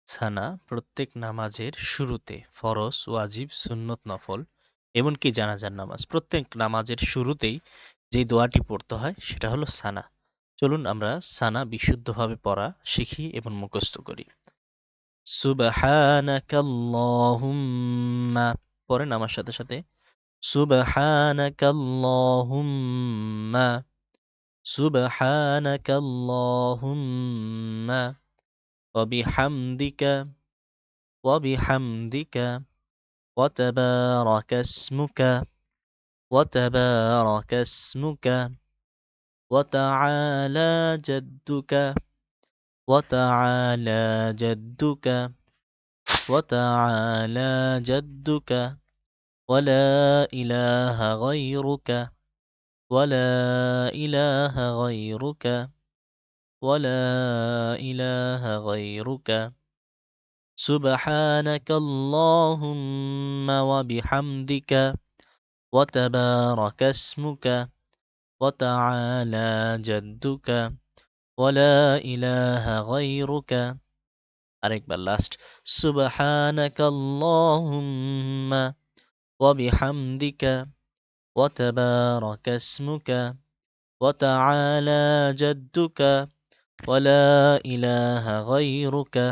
সানা প্রত্যেক নামাজের শুরুতে ফরজ, ওয়াজিব, সুন্নত, নফল এমনকি জানাজার নামাজ প্রত্যেক নামাজের শুরুতেই যে দোয়াটি পড়তে হয় সেটা হলো সানা। চলুন আমরা সানা বিশুদ্ধভাবে পড়া শিখি এবং মুখস্থ করি। সুবহানাকাল্লাহুম্মা, পড়েন আমার সাথে সাথে। সুবহানাকাল্লাহুম্মা, সুবহানাকাল্লাহুম্মা ওয়া বিহামদিকা, ওয়া বিহামদিকা وتبارك اسمك، وتبارك اسمك وتعالى جدك، وتعالى جدك، وتعالى جدك ولا إله غيرك، ولا إله غيرك، ولا إله غيرك سبحانك اللهم وبحمدك وتبارك اسمك وتعالى جدك ولا إله غيرك। আরেকবার লাস্ট। সুবহানাক আল্লাহুম্মা ওয়া বিহামদিকা ওয়া তাবারাকা ইসমুকা ওয়া তাআলা জাদ্দুকা ওয়া লা ইলাহা গায়রুকা।